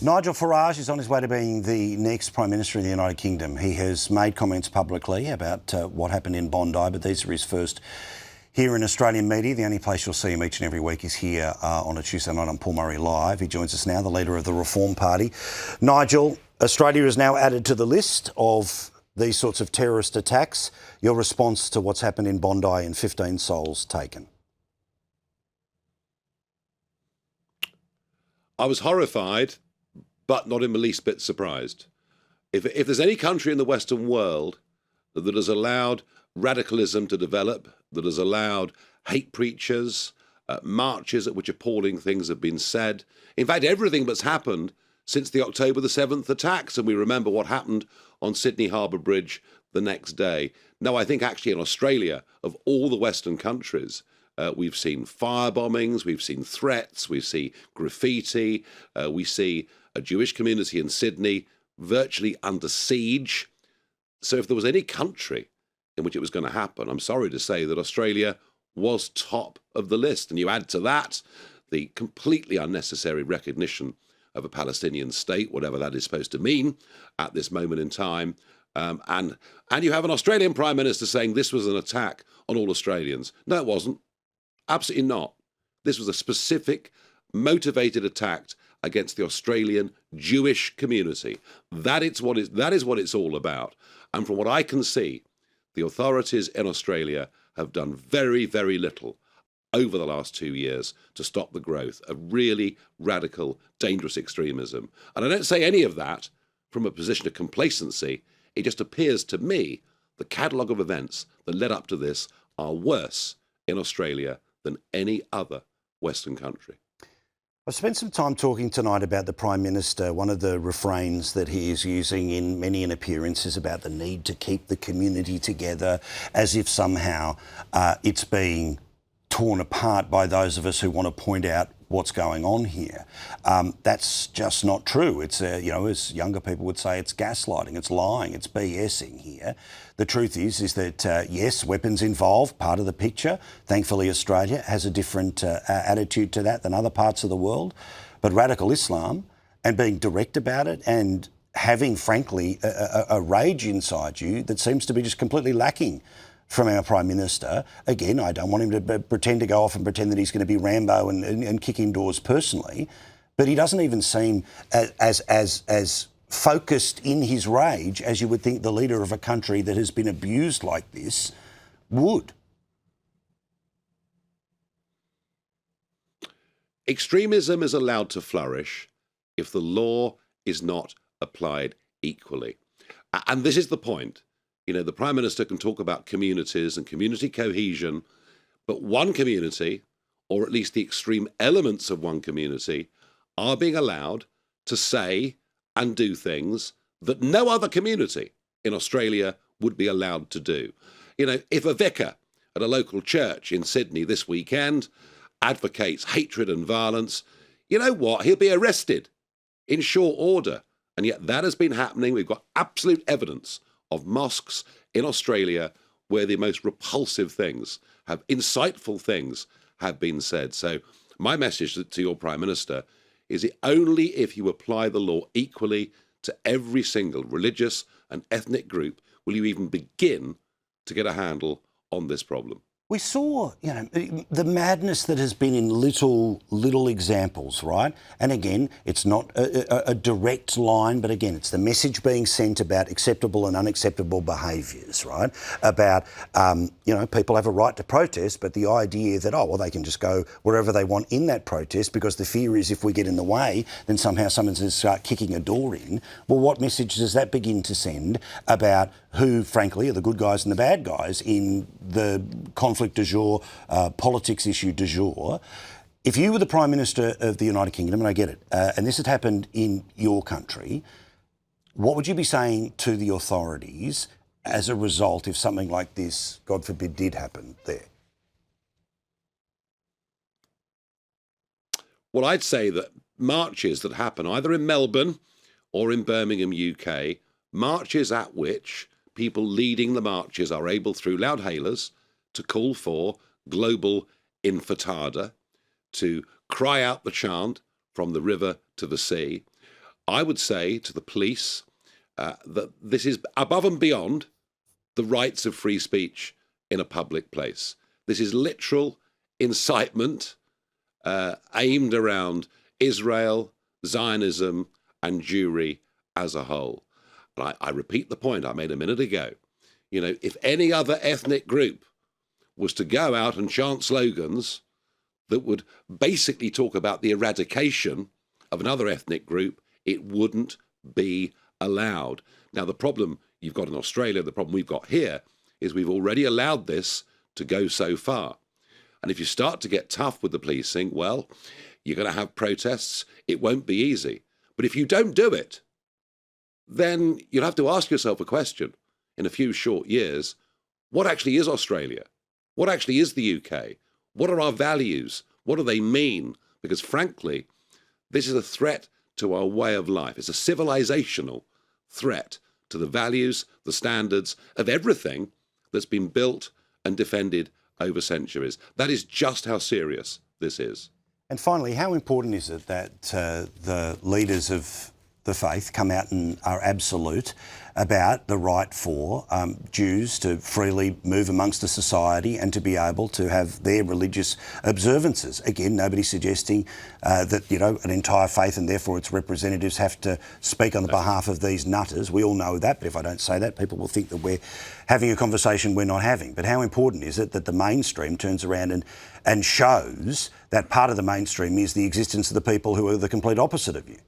Nigel Farage is on his way to being the next Prime Minister of the United Kingdom. He has made comments publicly about what happened in Bondi, but these are his first here in Australian media. The only place you'll see him each and every week is here on a Tuesday night on Paul Murray Live. He joins us now, the leader of the Reform Party. Nigel, Australia is now added to the list of these sorts of terrorist attacks. Your response to what's happened in Bondi and 15 souls taken? I was horrified, but not in the least bit surprised. If there's any country in the Western world that has allowed radicalism to develop, that has allowed hate preachers, marches at which appalling things have been said, in fact, everything that's happened since the October the 7th attacks, and we remember what happened on Sydney Harbour Bridge the next day. No, I think actually in Australia, of all the Western countries, we've seen fire bombings, we've seen threats, we see graffiti, we see a Jewish community in Sydney virtually under siege. So if there was any country in which it was going to happen, I'm sorry to say that Australia was top of the list. And you add to that the completely unnecessary recognition of a Palestinian state, whatever that is supposed to mean at this moment in time. And you have an Australian Prime Minister saying this was an attack on all Australians. No, it wasn't. Absolutely not. This was a specific, motivated attack against the Australian Jewish community. That is what it's all about. And from what I can see, the authorities in Australia have done very, very little over the last 2 years to stop the growth of really radical, dangerous extremism. And I don't say any of that from a position of complacency. It just appears to me the catalogue of events that led up to this are worse in Australia than any other Western country. I've spent some time talking tonight about the Prime Minister. One of the refrains that he is using in many an appearance is about the need to keep the community together, as if somehow it's being torn apart by those of us who want to point out what's going on here. That's just not true. It's, as younger people would say, it's gaslighting, it's lying, it's BSing here. The truth is that, yes, weapons involved, part of the picture. Thankfully, Australia has a different attitude to that than other parts of the world. But radical Islam, and being direct about it, and having, frankly, a rage inside you that seems to be just completely lacking from our Prime Minister. Again, I don't want him to pretend to go off and pretend that he's going to be Rambo and kick indoors personally, but he doesn't even seem as focused in his rage as you would think the leader of a country that has been abused like this would. Extremism is allowed to flourish if the law is not applied equally. And this is the point. You know, the Prime Minister can talk about communities and community cohesion, but one community, or at least the extreme elements of one community, are being allowed to say and do things that no other community in Australia would be allowed to do. You know, if a vicar at a local church in Sydney this weekend advocates hatred and violence, you know what? He'll be arrested in short order. And yet that has been happening. We've got absolute evidence of mosques in Australia where the most repulsive things, insightful things have been said. So my message to your Prime Minister is that only if you apply the law equally to every single religious and ethnic group will you even begin to get a handle on this problem. We saw, the madness that has been in little examples, right? And again, it's not a direct line, but again, it's the message being sent about acceptable and unacceptable behaviours, right? About, people have a right to protest, but the idea that, they can just go wherever they want in that protest because the fear is if we get in the way, then somehow someone's going to start kicking a door in. Well, what message does that begin to send about who, frankly, are the good guys and the bad guys in the conflict du jour, politics issue du jour? If you were the Prime Minister of the United Kingdom, and I get it, and this had happened in your country, what would you be saying to the authorities as a result if something like this, God forbid, did happen there? Well, I'd say that marches that happen either in Melbourne or in Birmingham, UK, marches at which people leading the marches are able, through loud hailers, to call for global intifada, to cry out the chant from the river to the sea. I would say to the police that this is above and beyond the rights of free speech in a public place. This is literal incitement aimed around Israel, Zionism, and Jewry as a whole. And I repeat the point I made a minute ago. You know, if any other ethnic group was to go out and chant slogans that would basically talk about the eradication of another ethnic group, it wouldn't be allowed. Now, the problem you've got in Australia, the problem we've got here, is we've already allowed this to go so far. And if you start to get tough with the policing, well, you're going to have protests. It won't be easy. But if you don't do it, then you'll have to ask yourself a question in a few short years. What actually is Australia? What actually is the UK? What are our values? What do they mean? Because frankly, this is a threat to our way of life. It's a civilizational threat to the values, the standards of everything that's been built and defended over centuries. That is just how serious this is. And finally, how important is it that the leaders of the faith come out and are absolute about the right for Jews to freely move amongst the society and to be able to have their religious observances? Again, nobody's suggesting that, you know, an entire faith and therefore its representatives have to speak on the behalf of these nutters. We all know that, but if I don't say that, people will think that we're having a conversation we're not having. But how important is it that the mainstream turns around and shows that part of the mainstream is the existence of the people who are the complete opposite of you?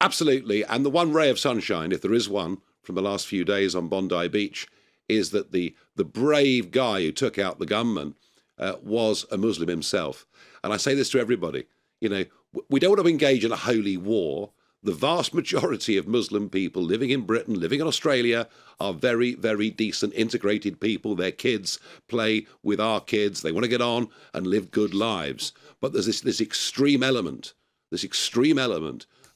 Absolutely. And the one ray of sunshine, if there is one, from the last few days on Bondi Beach, is that the brave guy who took out the gunman was a Muslim himself. And I say this to everybody, you know, we don't want to engage in a holy war. The vast majority of Muslim people living in Britain, living in Australia, are very, very decent, integrated people. Their kids play with our kids. They want to get on and live good lives. But there's this extreme element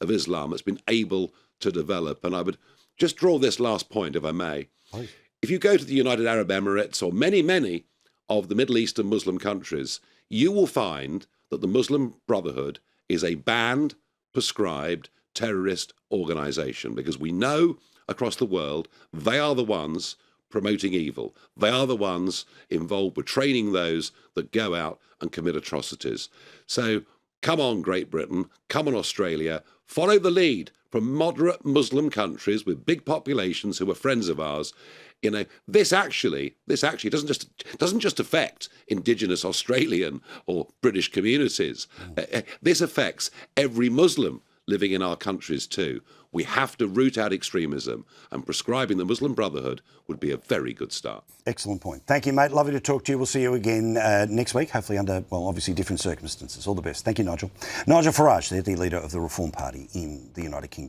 of Islam that's been able to develop. And I would just draw this last point, if I may. Please. If you go to the United Arab Emirates or many of the Middle Eastern Muslim countries, you will find that the Muslim Brotherhood is a banned, prescribed terrorist organization, because we know across the world they are the ones promoting evil. They are the ones involved with training those that go out and commit atrocities. So come on, Great Britain, come on, Australia, follow the lead from moderate Muslim countries with big populations who are friends of ours. You know, this actually doesn't just affect indigenous Australian or British communities. This affects every Muslim living in our countries too. We have to root out extremism, and prescribing the Muslim Brotherhood would be a very good start. Excellent point. Thank you, mate. Lovely to talk to you. We'll see you again next week, hopefully under, well, obviously different circumstances. All the best. Thank you, Nigel. Nigel Farage, the leader of the Reform Party in the United Kingdom.